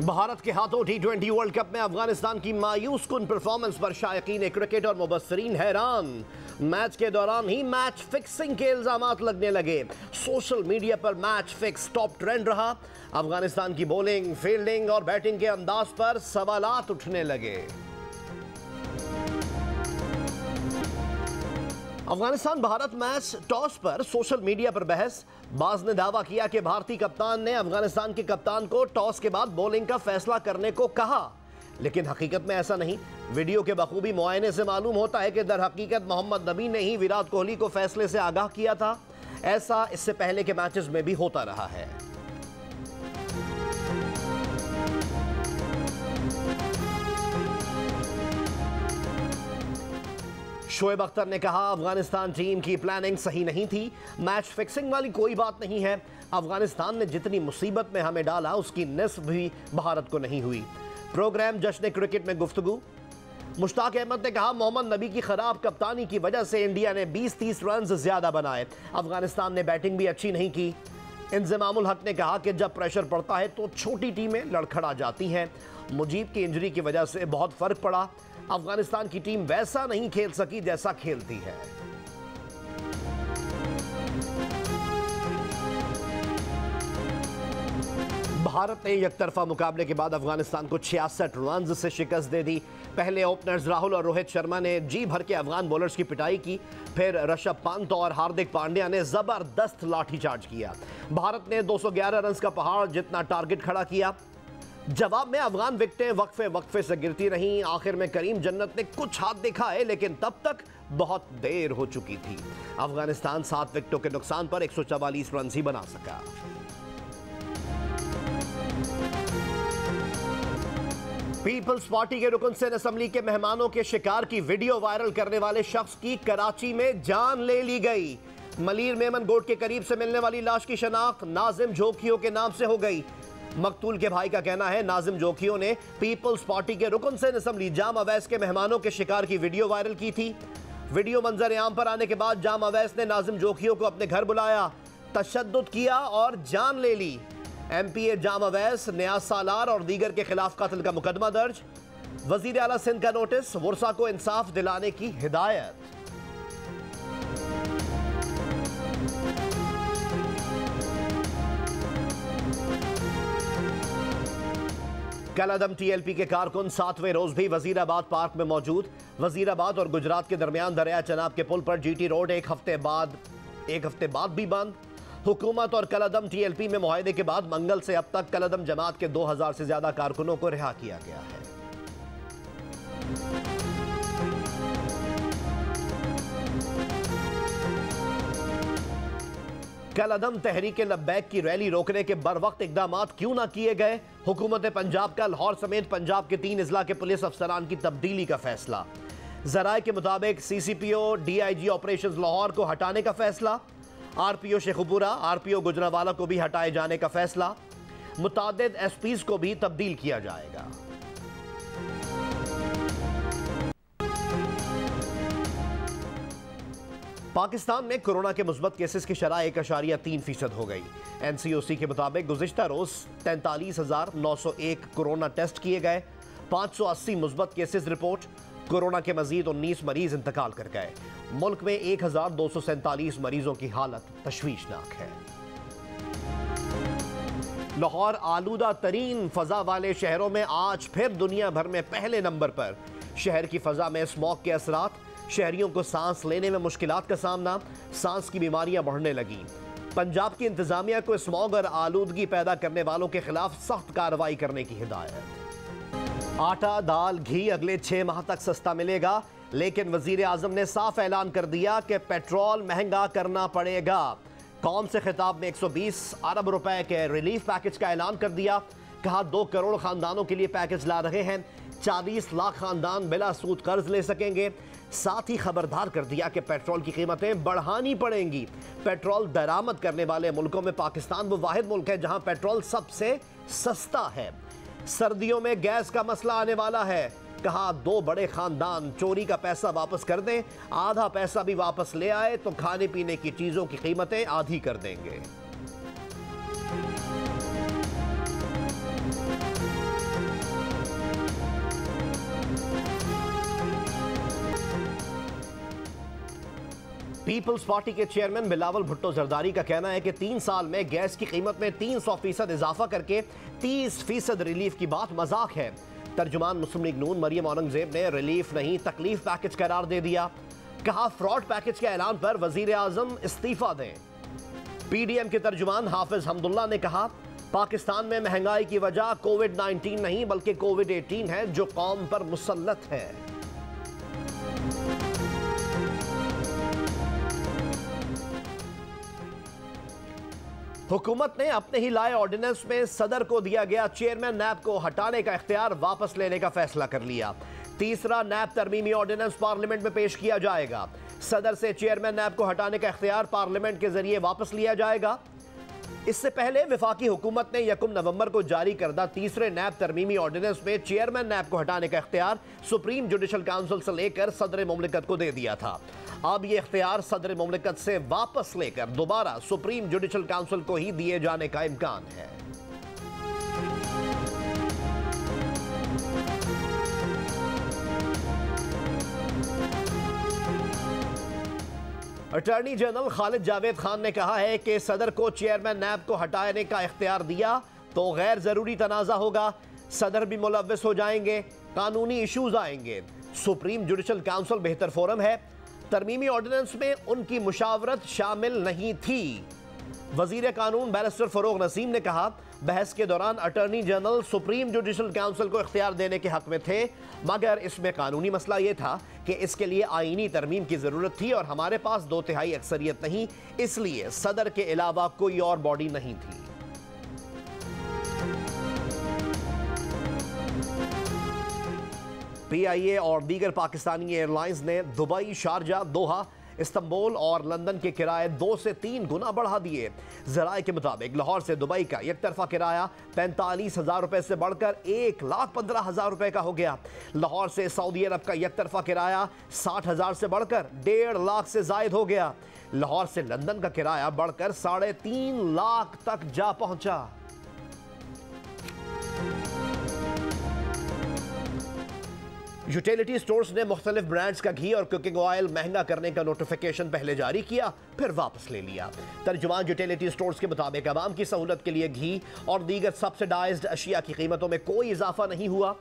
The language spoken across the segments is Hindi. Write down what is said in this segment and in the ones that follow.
भारत के हाथों T20 वर्ल्ड कप में अफगानिस्तान की मायूस कुन परफॉर्मेंस पर शायकीन क्रिकेट और मुबस्सरीन हैरान। मैच के दौरान ही मैच फिक्सिंग के इल्जामात लगने लगे। सोशल मीडिया पर मैच फिक्स टॉप ट्रेंड रहा। अफगानिस्तान की बॉलिंग, फील्डिंग और बैटिंग के अंदाज पर सवालात उठने लगे। अफगानिस्तान भारत मैच टॉस पर सोशल मीडिया पर बहस। बाज ने दावा किया कि भारतीय कप्तान ने अफगानिस्तान के कप्तान को टॉस के बाद बॉलिंग का फैसला करने को कहा, लेकिन हकीकत में ऐसा नहीं। वीडियो के बखूबी मुआयने से मालूम होता है कि दर हकीकत मोहम्मद नबी ने ही विराट कोहली को फैसले से आगाह किया था। ऐसा इससे पहले के मैचेस में भी होता रहा है। शोएब अख्तर ने कहा, अफगानिस्तान टीम की प्लानिंग सही नहीं थी। मैच फिक्सिंग वाली कोई बात नहीं है। अफगानिस्तान ने जितनी मुसीबत में हमें डाला उसकी निस्फ भी भारत को नहीं हुई। प्रोग्राम जश्न क्रिकेट में गुफ्तगू। मुश्ताक अहमद ने कहा, मोहम्मद नबी की खराब कप्तानी की वजह से इंडिया ने 20-30 रन ज्यादा बनाए। अफगानिस्तान ने बैटिंग भी अच्छी नहीं की। इंजमामुल हक ने कहा कि जब प्रेशर पड़ता है तो छोटी टीमें लड़खड़ा जाती हैं। मुजीब की इंजरी की वजह से बहुत फर्क पड़ा। अफगानिस्तान की टीम वैसा नहीं खेल सकी जैसा खेलती है। भारत ने एकतरफा मुकाबले के बाद अफगानिस्तान को 66 रन से शिकस्त दे दी। पहले ओपनर्स राहुल और रोहित शर्मा ने जी भर के अफगान बॉलर्स की पिटाई की। फिर ऋषभ पंत और हार्दिक पांड्या ने जबरदस्त लाठीचार्ज किया। भारत ने 211 रन का पहाड़ जितना टारगेट खड़ा किया। जवाब में अफगान विकेटें वक्फे से गिरती रहीं। आखिर में करीम जन्नत ने कुछ हाथ दिखाए, लेकिन तब तक बहुत देर हो चुकी थी। अफगानिस्तान 7 विकेटों के नुकसान पर 144 रन ही बना सका। पीपल्स पार्टी के रुकन सिंध असेंबली के मेहमानों के शिकार की वीडियो वायरल करने वाले शख्स की कराची में जान ले ली गई। मलीर मेमन गोट के करीब से मिलने वाली लाश की शनाख्त नाजिम जोखियों के नाम से हो गई। मकतूल के भाई का कहना है, नाजिम जोखियों ने पीपल्स पार्टी के रुकन सिंध असेंबली जाम अवैस के मेहमानों के शिकार की वीडियो वायरल की थी। वीडियो मंजर आम पर आने के बाद जाम अवैस ने नाजिम जोखियों को अपने घर बुलाया, तशद्दुद किया और जान ले ली। एमपीए जाम अवैस, नियाज सालार और दीगर के खिलाफ कत्ल का मुकदमा दर्ज। वजीर आला सिंध का नोटिस, वर्सा को इंसाफ दिलाने की हिदायत। कलअदम टीएलपी के कारकुन 7वें रोज भी वजीराबाद पार्क में मौजूद। वजीराबाद और गुजरात के दरमियान दरिया चनाब के पुल पर जीटी रोड एक हफ्ते बाद भी बंद। हुकूमत और कलअदम टीएलपी में मुआहदे के बाद मंगल से अब तक कलअदम जमात के 2000 से ज्यादा कारकुनों को रिहा किया गया है। कलअदम तहरीक लब्बैक की रैली रोकने के बरवक्त इकदामात क्यों ना किए गए। हुकूमत पंजाब का लाहौर समेत पंजाब के 3 अजला के पुलिस अफसरान की तब्दीली का फैसला। जराए के मुताबिक सीसीपीओ डीआईजी ऑपरेशंस लाहौर को हटाने का फैसला। आरपीओ शेखुपुरा, आरपीओ गुजरावाला को भी हटाए जाने का फैसला। मुतादिद एसपीज को भी तब्दील किया जाएगा। पाकिस्तान में कोरोना के मुस्बत केसेस की शरह 1.3% हो गई। एनसीओसी के मुताबिक गुज़िश्ता रोज 43,901 कोरोना टेस्ट किए गए। 580 मुस्बत केसेस रिपोर्ट। कोरोना के मजीद 19 मरीज इंतकाल कर गए। मुल्क में 1247 मरीजों की हालत तशवीशनाक है। लाहौर आलूदा तरीन फजा वाले शहरों में आज फिर दुनिया भर में पहले नंबर पर। शहर की फजा में स्मॉग के असरात, शहरियों को सांस लेने में मुश्किलात का सामना, सांस की बीमारियां बढ़ने लगी। पंजाब की इंतजामिया को स्मॉग और आलूदगी पैदा करने वालों के खिलाफ सख्त कार्रवाई करने की हिदायत। आटा, दाल, घी अगले 6 माह तक सस्ता मिलेगा, लेकिन वजीर आजम ने साफ ऐलान कर दिया कि पेट्रोल महंगा करना पड़ेगा। कौम से खिताब में 120 अरब रुपए के रिलीफ पैकेज का ऐलान कर दिया। कहा 2 करोड़ खानदानों के लिए पैकेज ला रहे हैं। 40 लाख खानदान बिला सूद कर्ज ले सकेंगे। साथ ही खबरदार कर दिया कि पेट्रोल की कीमतें बढ़ानी पड़ेंगी। पेट्रोल दरामद करने वाले मुल्कों में पाकिस्तान वो वाहिद मुल्क है जहां पेट्रोल सबसे सस्ता है। सर्दियों में गैस का मसला आने वाला है। कहा 2 बड़े खानदान चोरी का पैसा वापस कर दें, आधा पैसा भी वापस ले आए तो खाने पीने की चीजों की कीमतें आधी कर देंगे। पीपल्स पार्टी के चेयरमैन बिलावल भुट्टो जरदारी का कहना है कि 3 साल में गैस की कीमत में 300% इजाफा करके 30% रिलीफ की बात मजाक है। तर्जुमान मुस्लिम लीग नून मरियम औरंगजेब ने रिलीफ नहीं तकलीफ पैकेज करार दे दिया। कहा फ्रॉड पैकेज के ऐलान पर वजीर आजम इस्तीफा दें। पीडीएम के तर्जुमान हाफिज हमदुल्ला ने कहा पाकिस्तान में महंगाई की वजह कोविड-19 नहीं बल्कि कोविड-18 है जो कौम पर मुसल्लत है। हुकूमत ने अपने ही लाए ऑर्डिनेंस में सदर को दिया गया चेयरमैन नैब को हटाने का इख्तियार वापस लेने का फैसला कर लिया। तीसरा नैब तरमीमी ऑर्डिनेंस पार्लियामेंट में पेश किया जाएगा। सदर से चेयरमैन नैब को हटाने का इख्तियार पार्लियामेंट के जरिए वापस लिया जाएगा। इससे पहले वफाकी हुकूमत ने 1 नवंबर को जारी करदा तीसरे नैब तरमीमी ऑर्डिनेंस में चेयरमैन नैब को हटाने का इख्तियार सुप्रीम जुडिशल काउंसिल से लेकर सदर मुमलिकत को दे दिया था। अब यह इख्तियार सदर मुमलिकत से वापस लेकर दोबारा सुप्रीम जुडिशल काउंसिल को ही दिए जाने का इम्कान है। अटॉर्नी जनरल खालिद जावेद खान ने कहा है कि सदर को चेयरमैन नैब को हटाने का इख्तियार दिया तो गैर जरूरी तनाज़ा होगा, सदर भी मुलव्वस हो जाएंगे, कानूनी इशूज आएंगे। सुप्रीम जुडिशल काउंसिल बेहतर फोरम है। तरमीमी ऑर्डिनेंस में उनकी मुशावरत शामिल नहीं थी। वजीर कानून बैरिस्टर फरोग नसीम ने कहा बहस के दौरान attorney general supreme judicial council को इख्तियार देने के हक में थे, मगर इसमें कानूनी मसला यह था कि इसके लिए आईनी तरमीम की जरूरत थी और हमारे पास 2/3 अक्सरियत नहीं, इसलिए सदर के अलावा कोई और बॉडी नहीं थी। PIA और दीगर पाकिस्तानी एयरलाइंस ने दुबई, शारजा, दोहा, इस्तांबुल और लंदन के किराए 2 से 3 गुना बढ़ा दिए। ज़राए के मुताबिक लाहौर से दुबई का एक तरफा किराया 45,000 रुपए से बढ़कर 1,15,000 रुपए का हो गया। लाहौर से सऊदी अरब का एक तरफा किराया 60,000 से बढ़कर 1.5 लाख से जायद हो गया। लाहौर से लंदन का किराया बढ़कर 3.5 लाख तक जा पहुंचा। यूटिलिटी स्टोर्स ने मुख्तलिफ ब्रांड्स का घी और कुकिंग ऑयल महंगा करने का नोटिफिकेशन पहले जारी किया, फिर वापस ले लिया। तर्जुमान यूटिलिटी स्टोर्स के मुताबिक आवाम की सहूलत के लिए घी और दीगर सब्सिडाइज्ड अशिया की कीमतों में कोई इजाफा नहीं हुआ।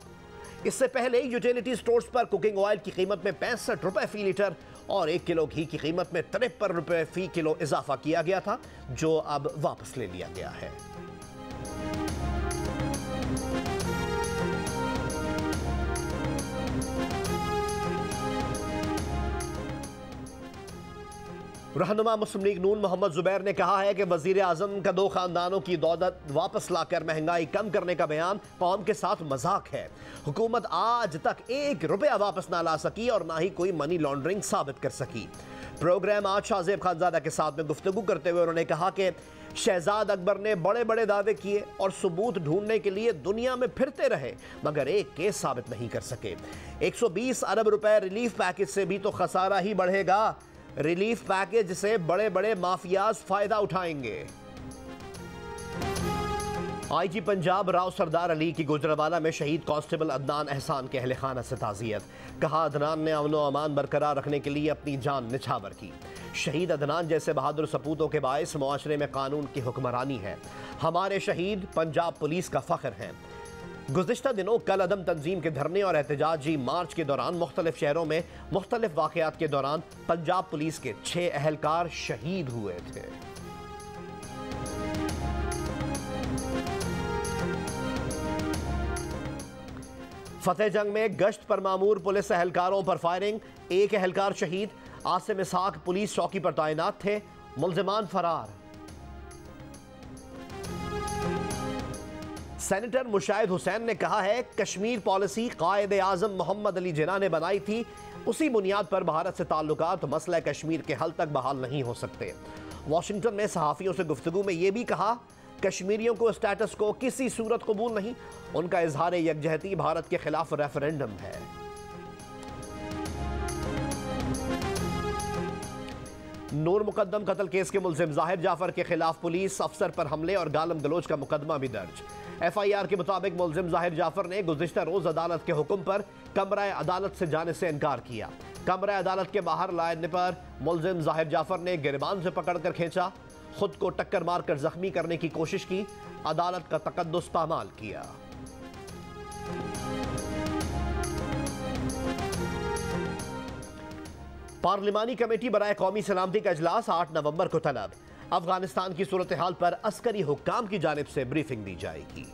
इससे पहले यूटिलिटी स्टोर्स पर कुकिंग ऑयल की कीमत में 65 रुपए फी लीटर और 1 किलो घी की कीमत में 53 रुपए फी किलो इजाफा किया गया था, जो अब वापस ले लिया गया है। रहनुमा मुस्लिम लीग नून मोहम्मद जुबैर ने कहा है कि वजीर आजम का 2 खानदानों की दौलत वापस लाकर महंगाई कम करने का बयान कौम के साथ मजाक है। हुकूमत आज तक 1 रुपया वापस ना ला सकी और ना ही कोई मनी लॉन्ड्रिंग साबित कर सकी। प्रोग्राम आज शाहजेब खानजादा के साथ में गुफ्तगू करते हुए उन्होंने कहा कि शहजाद अकबर ने बड़े बड़े दावे किए और सबूत ढूंढने के लिए दुनिया में फिरते रहे, मगर एक केस साबित नहीं कर सके। 120 अरब रुपए रिलीफ पैकेज से भी तो खसारा ही बढ़ेगा। रिलीफ पैकेज से बड़े बड़े माफियाज फायदा उठाएंगे। आईजी पंजाब राव सरदार अली की गुजरावाला में शहीद कांस्टेबल अदनान एहसान के अहले खाना से ताज़ियत। कहा अदनान ने अमन व अमान बरकरार रखने के लिए अपनी जान निछावर की। शहीद अदनान जैसे बहादुर सपूतों के बायस मुआशरे में कानून की हुक्मरानी है। हमारे शहीद पंजाब पुलिस का फख्र हैं। गुज़िश्ता दिनों कल अदम तंजीम के धरने और एहतजाजी मार्च के दौरान मुख्तलिफ शहरों में मुख्तलिफ वाक़यात के दौरान पंजाब पुलिस के 6 अहलकार शहीद हुए थे। फतेह जंग में गश्त पर मामूर पुलिस अहलकारों पर फायरिंग, 1 अहलकार शहीद। आसिम इसहाक पुलिस चौकी पर तैनात थे, मुल्जिमान फरार। सेनेटर मुशाहिद हुसैन ने कहा है कश्मीर पॉलिसी कायदे आजम मोहम्मद अली जिन्ना ने बनाई थी, उसी बुनियाद पर भारत से ताल्लुकात मसला कश्मीर के हल तक बहाल नहीं हो सकते। वाशिंगटन में सहाफ़ियों से गुफ्तगू में यह भी कहा कश्मीरियों को स्टेटस को किसी सूरत कबूल नहीं, उनका इजहार यकजहती भारत के खिलाफ रेफरेंडम है। नूर मुकद्दम कत्ल केस के मुल्जिम जाहिर जाफर के खिलाफ पुलिस अफसर पर हमले और गालम गलोच का मुकदमा भी दर्ज। FIR के मुताबिक मुल्जिम जाहिर जाफर ने गुज़िश्ता रोज अदालत के हुक्म पर कमरा अदालत से जाने से इनकार किया। कमरे अदालत के बाहर लाने पर मुलजिम जाहिर जाफर ने गिरबान से पकड़कर खींचा, खुद को टक्कर मारकर जख्मी करने की कोशिश की, अदालत का तकद्दुस पामाल किया। पार्लिमानी कमेटी बराए कौमी सलामती का इजलास 8 नवंबर को तलब। अफगानिस्तान की सूरत हाल पर अस्करी हुक्काम की जानिब से ब्रीफिंग दी जाएगी।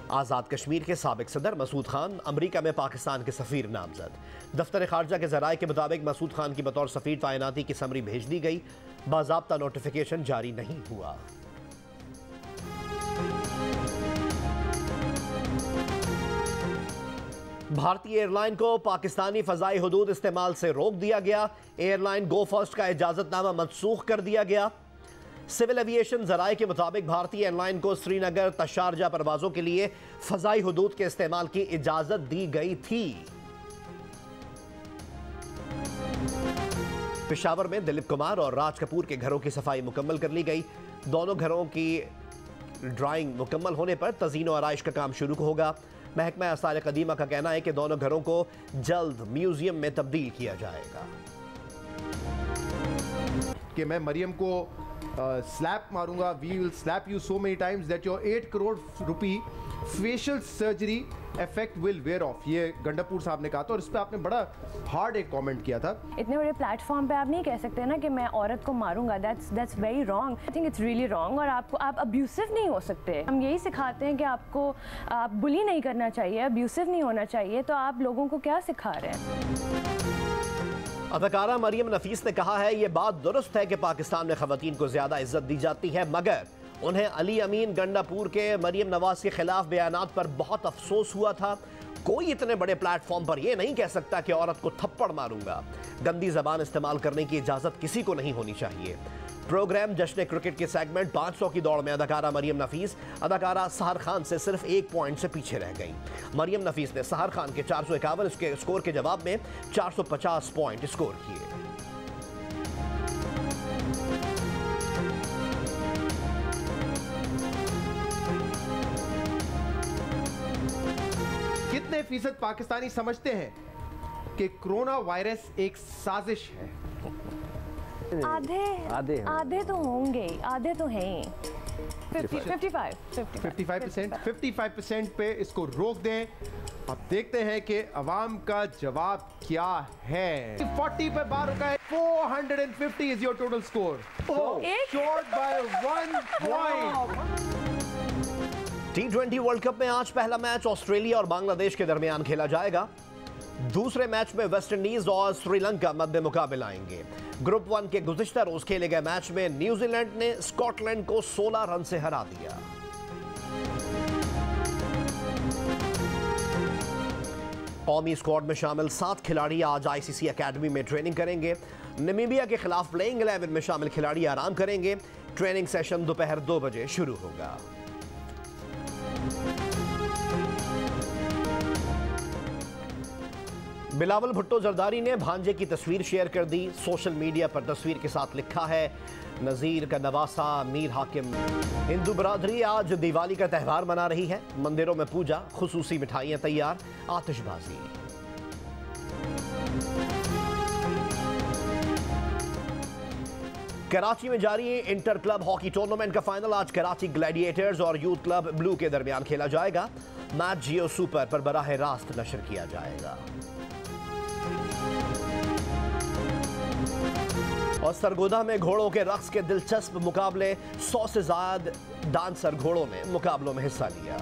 आज़ाद कश्मीर के साबिक सदर मसूद खान अमरीका में पाकिस्तान के सफीर नामजद। दफ्तर खारजा के जराये के मुताबिक मसूद खान की बतौर सफीर तैनाती की समरी भेज दी गई, बाज़ाब्ता नोटिफिकेशन जारी नहीं हुआ। भारतीय एयरलाइन को पाकिस्तानी फजाई हुदूद इस्तेमाल से रोक दिया गया। एयरलाइन गो फर्स्ट का इजाजतनामा मनसूख कर दिया गया। सिविल एविएशन जराये के मुताबिक भारतीय एयरलाइन को श्रीनगर तशारजा परवाजों के लिए फजाई हुदूद के इस्तेमाल की इजाजत दी गई थी। पेशावर में दिलीप कुमार और राज कपूर के घरों की सफाई मुकम्मल कर ली गई। दोनों घरों की ड्राइंग मुकम्मल होने पर तज़ीन और आराइश का काम शुरू होगा। महकमा आसार कदीमा का कहना है कि दोनों घरों को जल्द म्यूजियम में तब्दील किया जाएगा। कि मैं मरियम को स्लैप मारूंगा, we will slap you so many times that your 8 crore rupee facial surgery effect will wear off, ये गंडापुर साहब ने कहा था और इस पर आपने बड़ा हार्ड एक कमेंट किया था। इतने बड़े प्लेटफॉर्म पे आप नहीं कह सकते ना कि मैं औरत को मारूंगा, that's very wrong. I think it's really wrong. और आप अब्यूसिव नहीं हो सकते। हम यही सिखाते हैं कि आपको आप बुली नहीं करना चाहिए, अब्यूसिव नहीं होना चाहिए, तो आप लोगों को क्या सिखा रहे हैं? अदाकारा मरियम नफीस ने कहा है ये बात दुरुस्त है कि पाकिस्तान में खवातीन को ज्यादा इज्जत दी जाती है, मगर उन्हें अली अमीन गंडापुर के मरियम नवाज के खिलाफ बयानात पर बहुत अफसोस हुआ था। कोई इतने बड़े प्लेटफॉर्म पर यह नहीं कह सकता कि औरत को थप्पड़ मारूंगा। गंदी जबान इस्तेमाल करने की इजाजत किसी को नहीं होनी चाहिए। प्रोग्राम जश्न क्रिकेट के सेगमेंट 500 की दौड़ में अदाकारा मरियम नफीस अदाकारा सहर खान से सिर्फ 1 पॉइंट से पीछे रह गई। मरियम नफीस ने सहर खान के 451 के स्कोर के जवाब में 450 पॉइंट स्कोर किए। कितने फीसद पाकिस्तानी समझते हैं कि कोरोना वायरस एक साजिश है? आधे तो होंगे, आधे तो हैं। 55% पे इसको रोक दें। अब देखते हैं कि अवाम का जवाब क्या है। 40 पे बार रुका है। 450 is your total score, short by 1 point. T20 World Cup में आज पहला मैच ऑस्ट्रेलिया और बांग्लादेश के दरमियान खेला जाएगा। दूसरे मैच में वेस्ट इंडीज और श्रीलंका मध्य मुकाबला आएंगे। ग्रुप 1 के गुज़िश्ता रोज खेले गए मैच में न्यूजीलैंड ने स्कॉटलैंड को 16 रन से हरा दिया। कौमी स्क्वाड में शामिल 7 खिलाड़ी आज आईसीसी एकेडमी में ट्रेनिंग करेंगे। नामीबिया के खिलाफ प्लेइंग 11 में शामिल खिलाड़ी आराम करेंगे। ट्रेनिंग सेशन दोपहर 2 बजे शुरू होगा। बिलावल भुट्टो जरदारी ने भांजे की तस्वीर शेयर कर दी। सोशल मीडिया पर तस्वीर के साथ लिखा है, नज़ीर का नवासा मीर हाकिम। हिंदू बरादरी आज दिवाली का त्यौहार मना रही है। मंदिरों में पूजा, खुसूसी मिठाइयां तैयार, आतिशबाजी। कराची में जारी इंटर क्लब हॉकी टूर्नामेंट का फाइनल आज कराची ग्लैडिएटर्स और यूथ क्लब ब्लू के दरमियान खेला जाएगा। मैच जियो सुपर पर बराह रास्त नशर किया जाएगा। और सरगोदा में घोड़ों के रक्स के दिलचस्प मुकाबले, 100 से ज्यादा डांसर घोड़ों ने मुकाबलों में हिस्सा लिया।